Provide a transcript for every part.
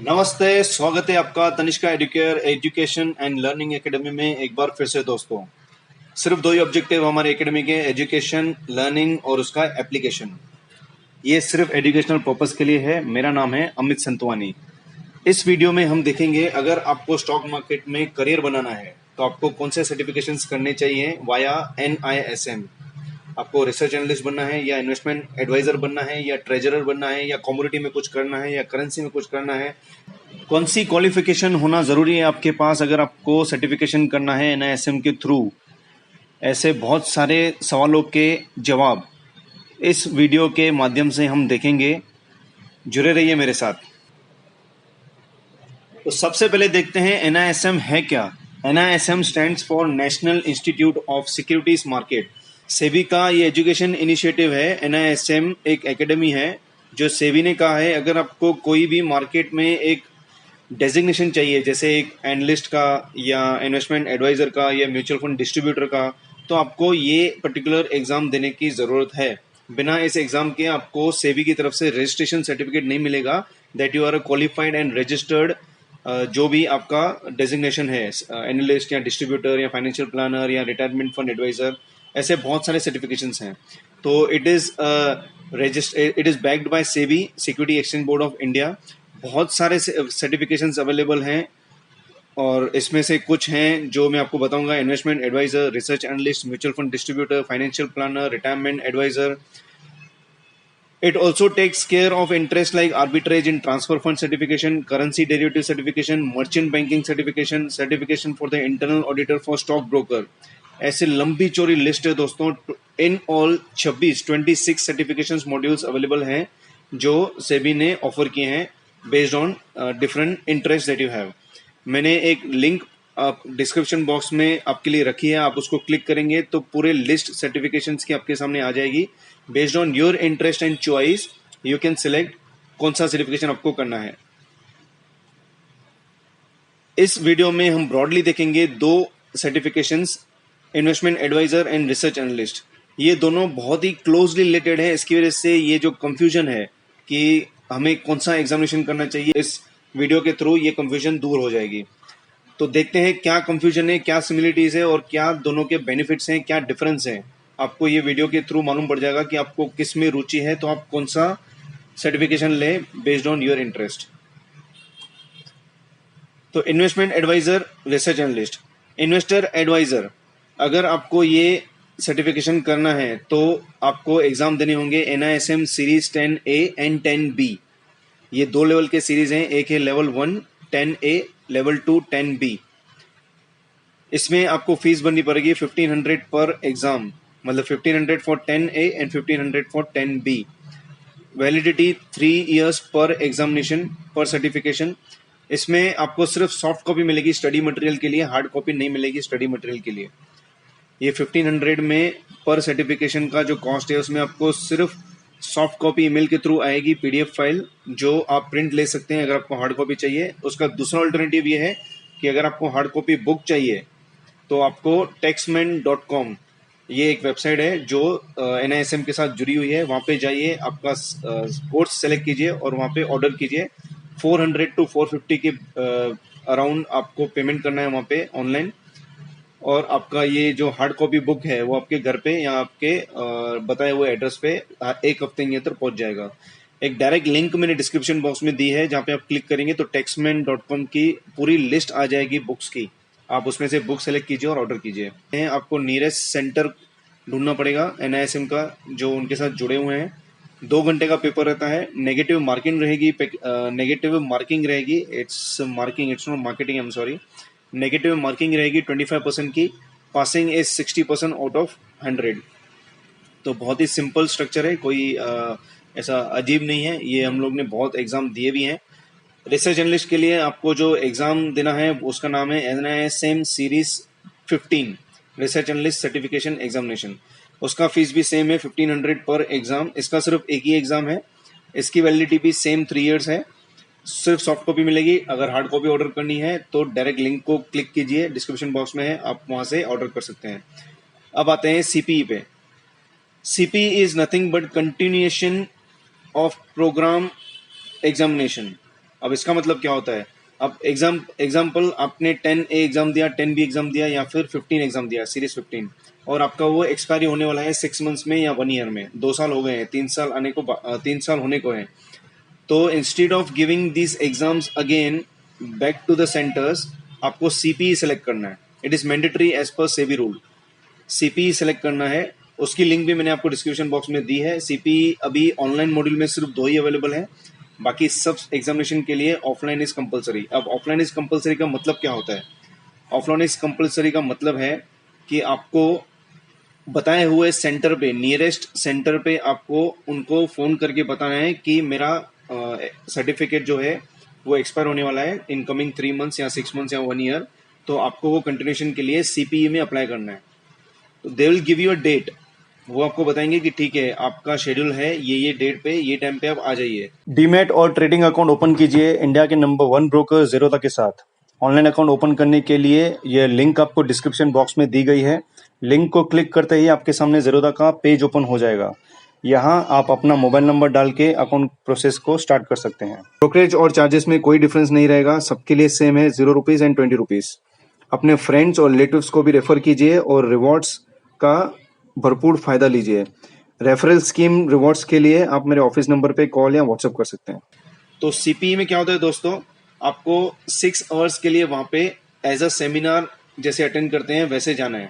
नमस्ते, स्वागत है आपका Tanishka Educare education and learning academy में एक बार फिर से दोस्तों। सिर्फ दो ही ऑब्जेक्टिव हमारे एकेडमी के, एजुकेशन, लर्निंग और उसका एप्लीकेशन। ये सिर्फ एजुकेशनल पर्पस के लिए है। मेरा नाम है अमित संतवानी। इस वीडियो में हम देखेंगे अगर आपको स्टॉक मार्केट में करियर बनाना है तो आपको कौन से सर्टिफिकेशंस करने चाहिए वाया NISM। आपको रिसर्च एनालिस्ट बनना है या इन्वेस्टमेंट एडवाइजर बनना है या ट्रेजरर बनना है या कमोडिटी में कुछ करना है या करेंसी में कुछ करना है, कौन सी क्वालिफिकेशन होना जरूरी है आपके पास अगर आपको सर्टिफिकेशन करना है NISM के थ्रू। ऐसे बहुत सारे सवालों के जवाब इस वीडियो के माध्यम से हम देखेंगे। जुड़े रहिए मेरे साथ। तो सबसे पहले देखते हैं NISM है क्या। NISM stands for national institute of securities market. SEBI का ये एजुकेशन इनिशिएटिव है। NISM एक एकेडमी है जो सेबी ने कहा है अगर आपको कोई भी मार्केट में एक डेजिग्नेशन चाहिए, जैसे एक एनालिस्ट का या इन्वेस्टमेंट एडवाइजर का या म्यूचुअल फंड डिस्ट्रीब्यूटर का, तो आपको ये पर्टिकुलर एग्जाम देने की ज़रूरत है। बिना इस एग्जाम के आपको सेबी की तरफ से रजिस्ट्रेशन सर्टिफिकेट नहीं मिलेगा that you are a qualified and registered जो भी आपका डेजिग्नेशन है, एनालिस्ट या डिस्ट्रीब्यूटर या फाइनेंशियल प्लानर या रिटायरमेंट फंड एडवाइजर, ऐसे बहुत सारे सर्टिफिकेशंस हैं। तो it is backed by SEBI, security exchange board of India. बहुत सारे सर्टिफिकेशंस अवेलेबल हैं और इसमें से कुछ हैं जो मैं आपको बताऊंगा। Investment adviser, research analyst, mutual fund distributor, financial planner, retirement adviser. It also takes care of interest like arbitrage in transfer fund certification, currency derivative certification, merchant banking certification, certification for the internal auditor for stock broker। ऐसे लंबी चौड़ी list है दोस्तों। In all 26 certifications modules available हैं जो सेबी ने offer किए हैं based on different interest that you have. मैंने एक लिंक डिस्क्रिप्शन बॉक्स में आपके लिए रखी है, आप उसको क्लिक करेंगे तो पूरे लिस्ट सर्टिफिकेशंस की आपके सामने आ जाएगी। Based on your interest and choice you can select कौन सा सर्टिफिकेशन आपको करना है। इस वीडियो में हम ब्रॉडली देखेंगे दो certifications, investment adviser and research analyst. ये दोनों बहुत ही क्लोजली रिलेटेड है। इसकी वजह से ये जो कंफ्यूजन है कि हमें कौन सा एग्जामिनेशन करना चाहिए, इस वीडियो के थ्रू ये कंफ्यूजन दूर हो जाएगी। तो देखते हैं क्या कंफ्यूजन है, क्या सिमिलरिटीज है और क्या दोनों के बेनिफिट्स हैं, क्या डिफरेंस है। आपको ये वीडियो के थ्रू मालूम पड़ जाएगा कि आपको किस में रुचि है तो आप कौन सा सर्टिफिकेशन ले बेस्ड ऑन योर इंटरेस्ट। तो investment adviser, research analyst, investor adviser, अगर आपको ये सर्टिफिकेशन करना है तो आपको एग्जाम देने होंगे NISM series 10A and 10B। ये दो लेवल के सीरीज हैं, एक है लेवल 1 10A, लेवल 2 10B। इसमें आपको फीस भरनी पड़ेगी 1500 पर एग्जाम, मतलब 1500 for 10A and 1500 for 10B। Validity 3 years पर एग्जामिनेशन पर सर्टिफिकेशन। इसमें आपको सिर्फ सॉफ्ट कॉपी मिलेगी स्टडी मटेरियल के लिए, हार्ड कॉपी नहीं मिलेगी स्टडी मटेरियल के लिए। ये 1500 में पर सर्टिफिकेशन का जो कॉस्ट है उसमें आपको सिर्फ सॉफ्ट कॉपी ईमेल के थ्रू आएगी, PDF फाइल जो आप प्रिंट ले सकते हैं अगर आपको हार्ड कॉपी चाहिए। उसका दूसरा अल्टरनेटिव ये है कि अगर आपको हार्ड कॉपी बुक चाहिए तो आपको taxman.com, ये एक वेबसाइट है जो NISM के साथ जुड़ी हुई है। वहाँ पे जाइए, आपका कोर्स सेलेक्ट कीजिए और वहाँ पे ऑर्डर कीजिए। 400 to 450 के अराउंड आपको पेमेंट करना है वहाँ पे ऑनलाइन, और आपका ये जो हार्ड कॉपी बुक है वो आपके घर पे या आपके बताए हुए एड्रेस पे एक हफ्ते के अंदर पहुंच जाएगा। एक डायरेक्ट लिंक मैंने डिस्क्रिप्शन बॉक्स में दी है, जहाँ पे आप क्लिक करेंगे तो taxman.com की पूरी लिस्ट आ जाएगी बुक्स की। आप उसमें से बुक सेलेक्ट कीजिए और ऑर्डर कीजिए। आपको नियरेस्ट सेंटर ढूंढना पड़ेगा NISM का जो उनके साथ जुड़े हुए हैं। 2 घंटे का पेपर रहता है। नेगेटिव मार्किंग रहेगी, it's marking, it's not marketing, I am sorry. Negative marking रहेगी 25% की। Passing is 60% out of 100। तो बहुत ही सिंपल स्ट्रक्चर है, कोई ऐसा अजीब नहीं है। ये हम लोग ने बहुत एग्जाम दिए भी हैं। रिसर्च एनालिस्ट के लिए आपको जो एग्जाम देना है उसका नाम है NISM series 15 research analyst certification examination. उसका फीस भी सेम है 1500 पर एग्जाम। इसका सिर्फ एक ही एग्जाम है। इसकी वैलिडिटी भी सेम 3 इयर्स है। सिर्फ सॉफ्ट कॉपी मिलेगी। अगर हार्ड कॉपी ऑर्डर करनी है तो डायरेक्ट लिंक को क्लिक कीजिए, डिस्क्रिप्शन बॉक्स में है, आप वहां से ऑर्डर कर सकते हैं। अब आते हैं CPE पे। CPE is nothing but continuation of programme examination. अब इसका मतलब क्या होता है? अब एग्जाम्पल आपने 10A एग्जाम दिया, 10B एग्जाम दिया या फिर 15 एग्जाम दिया, सीरीज 15, और आपका वो एक्सपायरी होने वाला है 6 मंथ्स में या 1 ईयर में, 2 साल हो गए हैं, 3 साल आने को 3 साल होने को है। तो instead of giving this exams again back to the centres, आपको सीपीई सेलेक्ट करना है। It is mandatory as per SEBI rule, CPE select करना है। उसकी लिंक भी मैंने आपको डिस्क्रिप्शन बॉक्स में दी है। सीपीई अभी ऑनलाइन मॉड्यूल में सिर्फ 2 ही अवेलेबल है, बाकी सब एग्जामिनेशन के लिए ऑफलाइन इज कंपलसरी। अब ऑफलाइन इज कंपलसरी का मतलब क्या होता है? ऑफलाइन इज कंपलसरी का मतलब है कि आपको बताए हुए सेंटर पे, नियरेस्ट सेंटर पे आपको उनको फोन करके बताना है कि मेरा सर्टिफिकेट जो है वो एक्सपायर होने वाला है इन कमिंग 3 मंथ्स या 6 मंथ्स या 1 ईयर, तो आपको वो कंटिन्यूशन के लिए सीपीई में अप्लाई करना है। तो they will give you a date, वो आपको बताएंगे कि ठीक है आपका शेड्यूल है ये डेट पे, ये टाइम पे आप आ जाइए। डीमैट और ट्रेडिंग अकाउंट ओपन कीजिए इंडिया के नंबर 1 ब्रोकर ज़ेरोधा के साथ। ऑनलाइन अकाउंट ओपन करने के लिए ये लिंक आपको डिस्क्रिप्शन बॉक्स में दी गई है। लिंक को क्लिक करते ही आपके सामने ज़ेरोधा का पेज ओपन हो जाएगा। यहाँ आप अपना मोबाइल नंबर डाल के अकाउंट प्रोसेस को स्टार्ट कर सकते हैं। ब्रोकरेज और चार्जेस में कोई डिफरेंस नहीं रहेगा, सबके लिए सेम है, ₹0 एंड ₹20। अपने फ्रेंड्स और रिलेटिव्स को भी रेफर कीजिए और रिवॉर्ड्स का भरपूर फायदा लीजिए। रेफरल स्कीम रिवॉर्ड्स के लिए आप मेरे ऑफिस नंबर पे कॉल या व्हाट्सएप कर सकते हैं। तो सीपीई में क्या होता है दोस्तों, आपको 6 आवर्स के लिए वहां पे एज अ सेमिनार जैसे अटेंड करते हैं वैसे जाना है।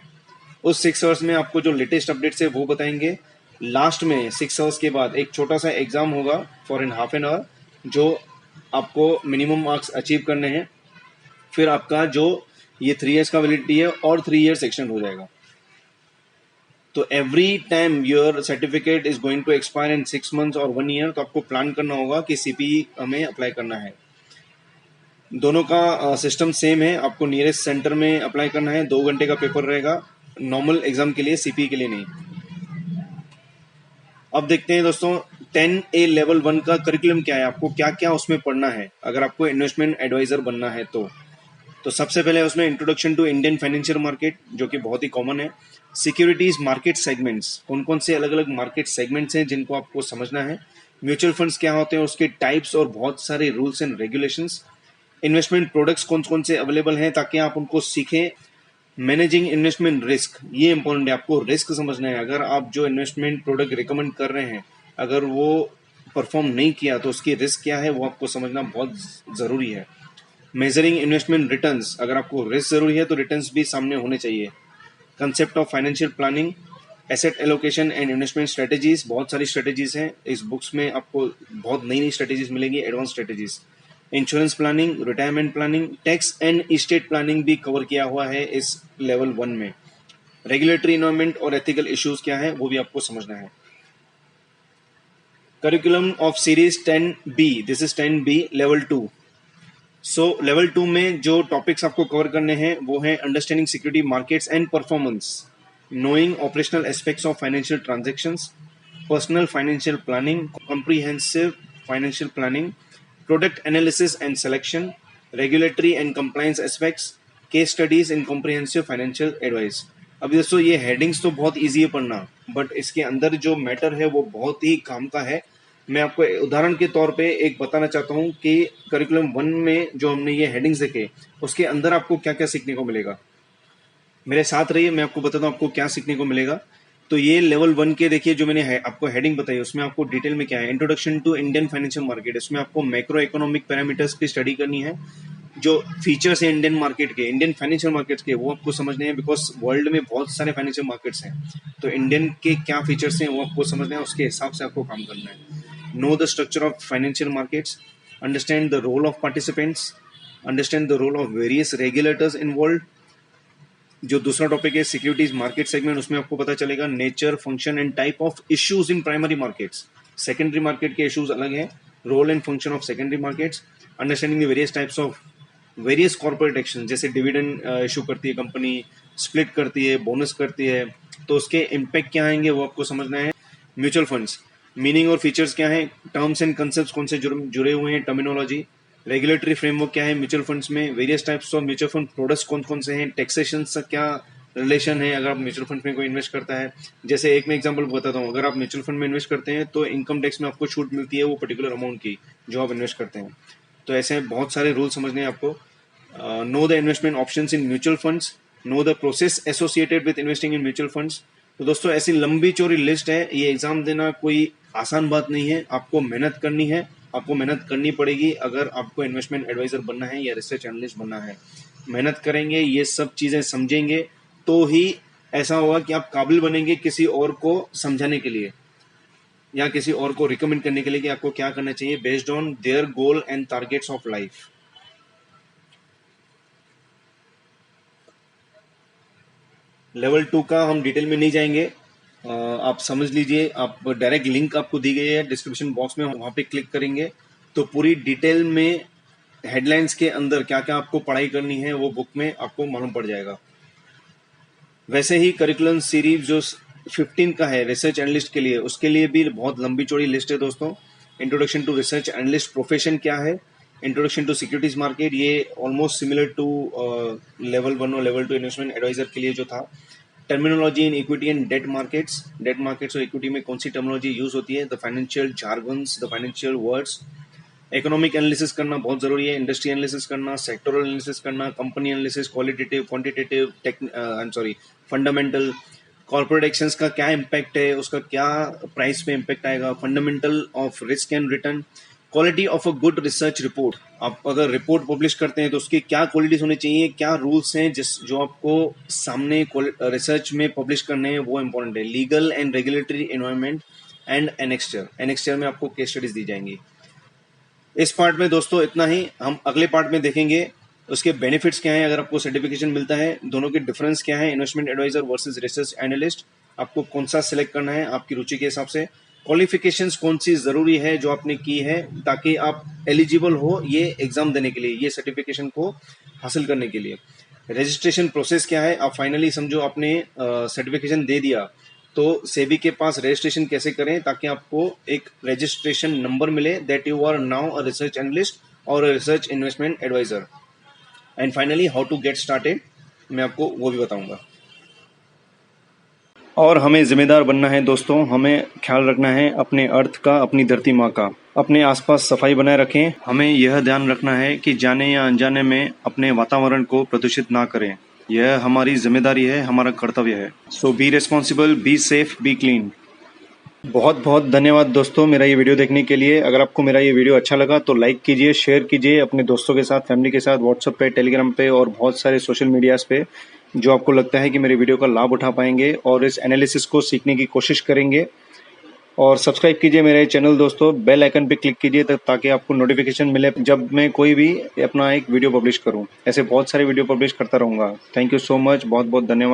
उस 6 आवर्स में आपको जो लेटेस्ट अपडेट्स है वो बताएंगे। लास्ट में 6 आवर्स के बाद एक छोटा सा एग्जाम होगा for in half an hour, जो आपको मिनिमम मार्क्स अचीव करने हैं। फिर आपका जो ये 3 इयर्स का वैलिडिटी है और 3 इयर्स एक्सटेंड हो जाएगा। तो every time your certificate is going to expire in 6 months और 1 ईयर, तो आपको प्लान करना होगा कि सीपीई हमें अप्लाई करना है। दोनों का सिस्टम सेम है, आपको नियरेस्ट सेंटर में अप्लाई करना है। 2 घंटे का पेपर रहेगा नॉर्मल एग्जाम के लिए, सीपीई के लिए नहीं। अब देखते हैं दोस्तों 10A लेवल 1 का करिकुलम क्या है, आपको क्या क्या उसमें पढ़ना है अगर आपको इन्वेस्टमेंट एडवाइजर बनना है तो सबसे पहले उसमें introduction to Indian financial market, जो कि बहुत ही कॉमन है। सिक्योरिटीज मार्केट सेगमेंट्स, कौन कौन से अलग अलग मार्केट सेगमेंट्स हैं जिनको आपको समझना है। म्यूचुअल फंड्स क्या होते हैं, उसके टाइप्स और बहुत सारे rules and regulations. Investment products कौन कौन से अवेलेबल हैं ताकि आप उनको सीखें। मैनेजिंग इन्वेस्टमेंट रिस्क, ये इंपॉर्टेंट है, आपको रिस्क समझना है। अगर आप जो इन्वेस्टमेंट प्रोडक्ट रिकमेंड कर रहे हैं अगर वो परफॉर्म नहीं किया तो उसकी रिस्क क्या है वो आपको समझना बहुत ज़रूरी है। मेजरिंग इन्वेस्टमेंट रिटर्न्स, अगर आपको रिस्क जरूरी है तो रिटर्न्स भी सामने होने चाहिए। Concept of financial planning, asset allocation and investment strategies, बहुत सारी स्ट्रेटेजीज हैं इस बुक्स में, आपको बहुत नई नई स्ट्रेटेजीज मिलेंगी, advance strategies. Insurance planning, retirement planning, tax and estate planning भी कवर किया हुआ है इस लेवल 1 में। रेगुलेटरी इन्वायरमेंट और एथिकल इश्यूज क्या है वो भी आपको समझना है। Curriculum of series 10B, this is 10B level 2। So level 2 में जो टॉपिक्स आपको कवर करने हैं वो है understanding security markets and performance, knowing operational aspects of financial transactions, personal financial planning, comprehensive financial planning, product analysis and selection, regulatory and compliance aspects, case studies in comprehensive financial advice. अब दोस्तों ये headings तो बहुत easy है पढ़ना, but इसके अंदर जो मैटर है वो बहुत ही काम का है। मैं आपको उदाहरण के तौर पे एक बताना चाहता हूँ कि करिकुलम 1 में जो हमने ये हेडिंग्स देखे उसके अंदर आपको क्या क्या सीखने को मिलेगा। मेरे साथ रहिए, मैं आपको बताता हूँ आपको क्या सीखने को मिलेगा। तो ये लेवल 1 के देखिए जो मैंने आपको हेडिंग बताई उसमें आपको डिटेल में क्या है। Introduction to Indian financial market, इसमें आपको मैक्रो इकोनॉमिक पैरामीटर्स की स्टडी करनी है। जो फीचर्स हैं इंडियन मार्केट के, इंडियन फाइनेंशियल मार्केट्स के, वो आपको समझने हैं बिकॉज वर्ल्ड में बहुत सारे फाइनेंशियल मार्केट्स हैं। तो इंडियन के क्या फीचर्स हैं वो आपको समझना है, उसके हिसाब से आपको काम करना है। Know the structure of financial markets, understand the role of participants, understand the role of various regulators involved। जो दूसरा टॉपिक है सिक्योरिटीज मार्केट सेगमेंट, उसमें आपको पता चलेगा nature, function and type of issues in primary markets. Secondary market के issues अलग हैं, role and function of secondary markets, understanding the various types of various corporate action, जैसे डिविडेंड इशू करती है कंपनी, स्प्लिट करती है, बोनस करती है, तो उसके इम्पैक्ट क्या आएंगे वो आपको समझना है। म्यूचुअल फंड्स, मीनिंग और फीचर्स क्या है, टर्म्स एंड कंसेप्ट कौन से जुड़े हुए हैं, टर्मिनोलॉजी। रेगुलेटरी फ्रेमवर्क क्या है म्यूचुअल फंड्स में, various types of mutual fund products कौन कौन से हैं, टैक्सेशन से क्या रिलेशन है अगर आप म्यूचुअल फंड में कोई इन्वेस्ट करता है। जैसे एक मैं एग्जांपल बताता हूँ, अगर आप म्यूचुअल फंड में इन्वेस्ट करते हैं तो इनकम टैक्स में आपको छूट मिलती है वो पर्टिकुलर अमाउंट की जो आप इन्वेस्ट करते हैं। तो ऐसे बहुत सारे रूल समझने हैं आपको। Know the investment options in mutual funds, know the process associated with investing in mutual funds. तो दोस्तों ऐसी लंबी चौड़ी लिस्ट है, ये एग्जाम देना कोई आसान बात नहीं है, आपको मेहनत करनी है, आपको मेहनत करनी पड़ेगी अगर आपको इन्वेस्टमेंट एडवाइजर बनना है या रिसर्च एनालिस्ट बनना है। मेहनत करेंगे, ये सब चीजें समझेंगे तो ही ऐसा होगा कि आप काबिल बनेंगे किसी और को समझाने के लिए या किसी और को रिकमेंड करने के लिए कि आपको क्या करना चाहिए based on their goal and targets of life. Level 2 का हम डिटेल में नहीं जाएंगे, आप समझ लीजिए, आप डायरेक्ट लिंक आपको दी गई है डिस्क्रिप्शन बॉक्स में, वहां पे क्लिक करेंगे तो पूरी डिटेल में हेडलाइंस के अंदर क्या क्या आपको पढ़ाई करनी है वो बुक में आपको मालूम पड़ जाएगा। वैसे ही करिकुलम सीरीज जो 15 का है रिसर्च एनालिस्ट के लिए, उसके लिए भी बहुत लंबी चौड़ी लिस्ट है दोस्तों। Introduction to research analyst profession क्या है, इंट्रोडक्शन टू सिक्योरिटीज मार्केट, ये ऑलमोस्ट सिमिलर टू लेवल 1 और लेवल 2 इन्वेस्टमेंट एडवाइजर के लिए जो था। Terminology in equity and debt markets और इक्विटी में कौन सी टर्मिनोलॉजी यूज होती है, the financial jargons, the financial words. Economic analysis करना बहुत जरूरी है, इंडस्ट्री एनालिसिस करना, सेक्टोरल एनालिसिस करना, company analysis, qualitative, quantitative, fundamental, corporate actions का क्या इम्पैक्ट है, उसका क्या प्राइस पे इम्पैक्ट आएगा, fundamental of risk and return, quality of a good research report. आप अगर रिपोर्ट पब्लिश करते हैं तो उसकी क्या क्वालिटीज होनी चाहिए, क्या रूल्स हैं जो आपको सामने रिसर्च में पब्लिश करने हैं, वो इंपॉर्टेंट है। Legal and regulatory environment and annexure में आपको केस स्टडीज दी जाएंगी। इस पार्ट में दोस्तों इतना ही, हम अगले पार्ट में देखेंगे उसके बेनिफिट्स क्या है अगर आपको सर्टिफिकेशन मिलता है, दोनों के डिफरेंस क्या है, investment adviser versus research analyst, आपको कौन सा सिलेक्ट करना है आपकी रुचि के हिसाब से, क्वालिफिकेशंस कौन सी जरूरी है जो आपने की है ताकि आप एलिजिबल हो ये एग्जाम देने के लिए, ये सर्टिफिकेशन को हासिल करने के लिए। रजिस्ट्रेशन प्रोसेस क्या है, आप फाइनली समझो आपने सर्टिफिकेशन दे दिया तो सेबी के पास रजिस्ट्रेशन कैसे करें ताकि आपको एक रजिस्ट्रेशन नंबर मिले, that you are now a research analyst और research investment adviser. And finally how to get started, मैं आपको वो भी बताऊंगा। और हमें जिम्मेदार बनना है दोस्तों, हमें ख्याल रखना है अपने अर्थ का, अपनी धरती माँ का, अपने आसपास सफाई बनाए रखें। हमें यह ध्यान रखना है कि जाने या अनजाने में अपने वातावरण को प्रदूषित ना करें, यह हमारी जिम्मेदारी है, हमारा कर्तव्य है। So be responsible, be safe, be clean. बहुत बहुत धन्यवाद दोस्तों मेरा ये वीडियो देखने के लिए। अगर आपको मेरा ये वीडियो अच्छा लगा तो लाइक कीजिए, शेयर कीजिए अपने दोस्तों के साथ, फैमिली के साथ, व्हाट्सएप पे, टेलीग्राम पे और बहुत सारे सोशल मीडियाज पे जो आपको लगता है कि मेरे वीडियो का लाभ उठा पाएंगे और इस एनालिसिस को सीखने की कोशिश करेंगे। और सब्सक्राइब कीजिए मेरे चैनल दोस्तों, बेल आइकन पे क्लिक कीजिए ताकि आपको नोटिफिकेशन मिले जब मैं कोई भी अपना एक वीडियो पब्लिश करूं। ऐसे बहुत सारे वीडियो पब्लिश करता रहूंगा। थैंक यू सो मच, बहुत बहुत धन्यवाद।